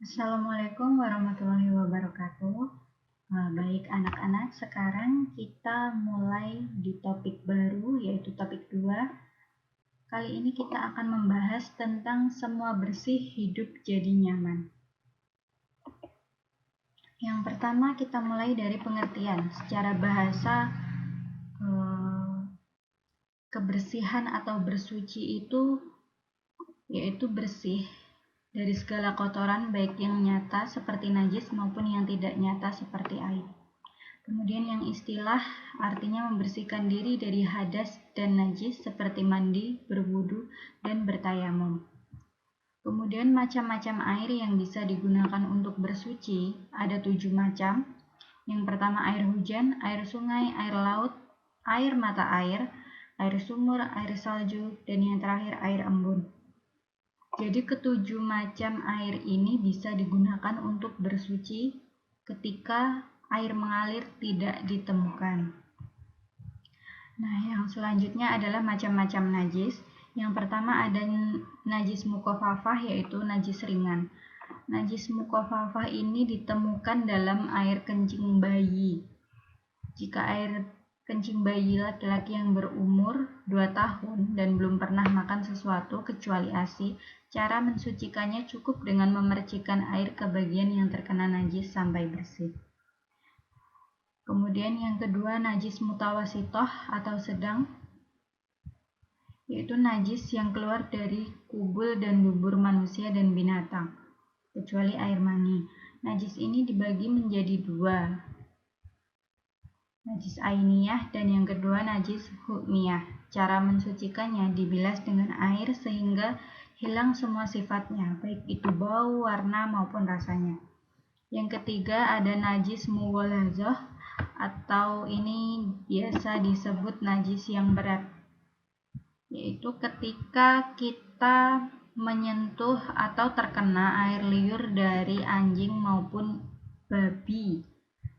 Assalamualaikum warahmatullahi wabarakatuh. Baik anak-anak, sekarang kita mulai di topik baru yaitu topik 2. Kali ini kita akan membahas tentang semua bersih hidup jadi nyaman. Yang pertama kita mulai dari pengertian. Secara bahasa, kebersihan atau bersuci itu yaitu bersih dari segala kotoran baik yang nyata seperti najis maupun yang tidak nyata seperti aib. Kemudian yang istilah artinya membersihkan diri dari hadas dan najis seperti mandi, berwudu, dan bertayamum. Kemudian macam-macam air yang bisa digunakan untuk bersuci ada 7 macam. Yang pertama air hujan, air sungai, air laut, air mata air sumur, air salju, dan yang terakhir air embun. Jadi ketujuh macam air ini bisa digunakan untuk bersuci ketika air mengalir tidak ditemukan. Nah, yang selanjutnya adalah macam-macam najis. Yang pertama ada najis mukhafafah yaitu najis ringan. Najis mukhafafah ini ditemukan dalam air kencing bayi. Jika air kencing bayi laki-laki yang berumur 2 tahun dan belum pernah makan sesuatu kecuali ASI, cara mensucikannya cukup dengan memercikkan air ke bagian yang terkena najis sampai bersih. Kemudian yang kedua najis mutawasitoh atau sedang, yaitu najis yang keluar dari kubul dan dubur manusia dan binatang, kecuali air mani. Najis ini dibagi menjadi 2, najis ainiyah dan yang kedua najis hukmiyah. Cara mensucikannya dibilas dengan air sehingga hilang semua sifatnya, baik itu bau, warna maupun rasanya. Yang ketiga ada najis mughallazah atau ini biasa disebut najis yang berat, yaitu ketika kita menyentuh atau terkena air liur dari anjing maupun babi,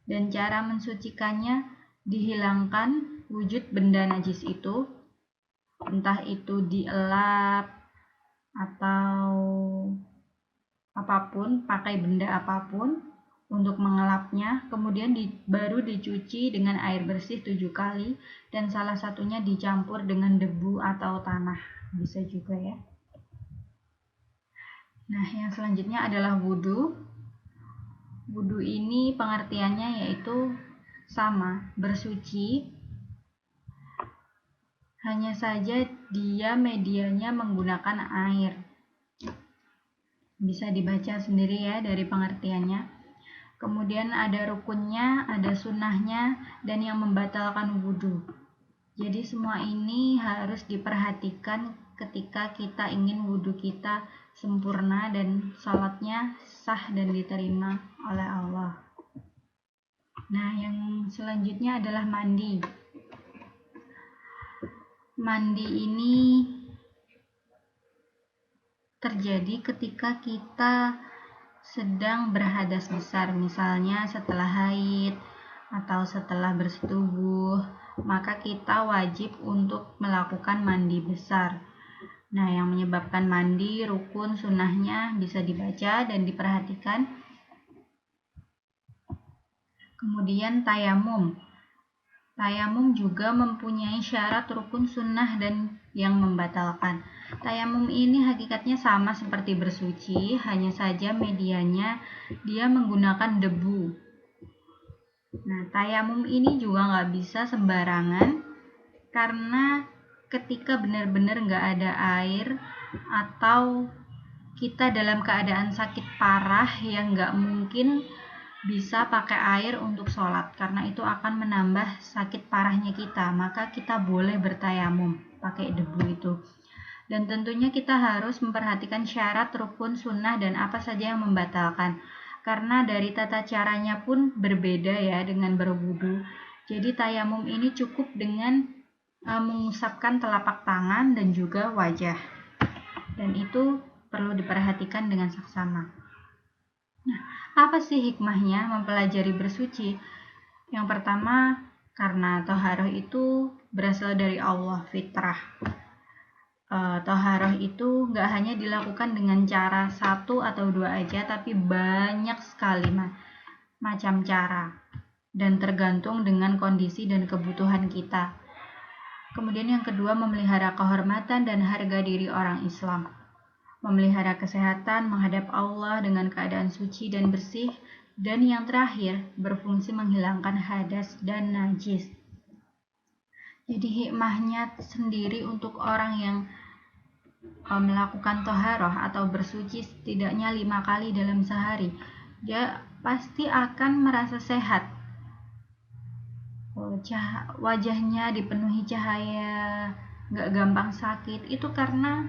dan cara mensucikannya dihilangkan wujud benda najis itu, entah itu dielap atau apapun, pakai benda apapun untuk mengelapnya, kemudian baru dicuci dengan air bersih 7 kali dan salah satunya dicampur dengan debu atau tanah, bisa juga ya. Nah, yang selanjutnya adalah wudu. Wudu ini pengertiannya yaitu sama, bersuci, hanya saja dia medianya menggunakan air. Bisa dibaca sendiri ya dari pengertiannya. Kemudian ada rukunnya, ada sunnahnya, dan yang membatalkan wudhu. Jadi semua ini harus diperhatikan ketika kita ingin wudhu kita sempurna dan salatnya sah dan diterima oleh Allah. Nah, yang selanjutnya adalah mandi. Mandi ini terjadi ketika kita sedang berhadas besar, misalnya setelah haid atau setelah bersetubuh, maka kita wajib untuk melakukan mandi besar. Nah, yang menyebabkan mandi, rukun, sunnahnya bisa dibaca dan diperhatikan. Kemudian tayamum. Tayamum juga mempunyai syarat, rukun, sunnah, dan yang membatalkan. Tayamum ini hakikatnya sama seperti bersuci, hanya saja medianya dia menggunakan debu. Nah, tayamum ini juga nggak bisa sembarangan, karena ketika benar-benar nggak ada air atau kita dalam keadaan sakit parah yang nggak mungkin bisa pakai air untuk sholat, karena itu akan menambah sakit parahnya kita, maka kita boleh bertayamum pakai debu itu. Dan tentunya kita harus memperhatikan syarat, rukun, sunnah, dan apa saja yang membatalkan, karena dari tata caranya pun berbeda ya dengan berwudu. Jadi tayamum ini cukup dengan mengusapkan telapak tangan dan juga wajah, dan itu perlu diperhatikan dengan saksama. Nah, apa sih hikmahnya mempelajari bersuci? Yang pertama, karena toharoh itu berasal dari Allah, fitrah. Toharoh itu nggak hanya dilakukan dengan cara satu atau dua aja, tapi banyak sekali macam cara, dan tergantung dengan kondisi dan kebutuhan kita. Kemudian yang kedua, memelihara kehormatan dan harga diri orang Islam. Memelihara kesehatan, menghadap Allah dengan keadaan suci dan bersih, dan yang terakhir, berfungsi menghilangkan hadas dan najis. Jadi hikmahnya sendiri untuk orang yang melakukan toharoh atau bersuci setidaknya 5 kali dalam sehari, dia pasti akan merasa sehat. Wajahnya dipenuhi cahaya, gak gampang sakit. Itu karena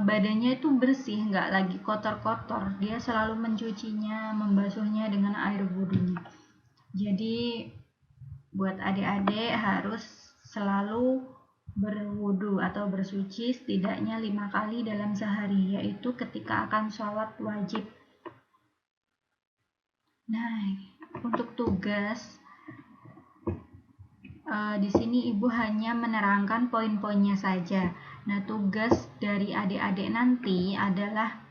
badannya itu bersih, gak lagi kotor-kotor. Dia selalu mencucinya, membasuhnya dengan air wudhunya. Jadi buat adik-adik harus selalu berwudu atau bersuci setidaknya 5 kali dalam sehari, yaitu ketika akan sholat wajib. Nah, untuk tugas di sini ibu hanya menerangkan poin-poinnya saja. Nah, tugas dari adik-adik nanti adalah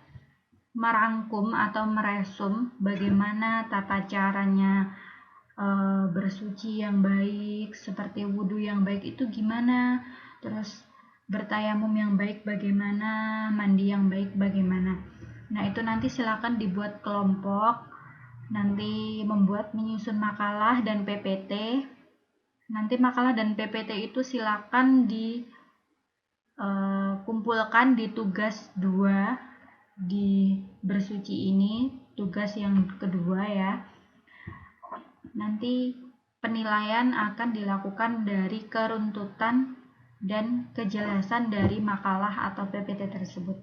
merangkum atau meresum bagaimana tata caranya bersuci yang baik, seperti wudhu yang baik itu gimana, terus bertayamum yang baik bagaimana, mandi yang baik bagaimana. Nah, itu nanti silakan dibuat kelompok, nanti menyusun makalah dan PPT. Nanti makalah dan PPT itu silakan dikumpulkan di tugas 2 di bersuci ini, tugas yang kedua ya. Nanti penilaian akan dilakukan dari keruntutan dan kejelasan dari makalah atau PPT tersebut.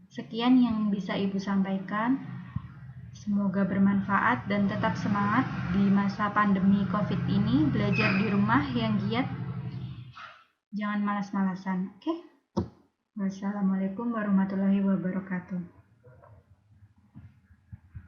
Sekian yang bisa Ibu sampaikan. Semoga bermanfaat dan tetap semangat di masa pandemi COVID ini. Belajar di rumah yang giat. Jangan malas-malasan, oke? Wassalamualaikum warahmatullahi wabarakatuh.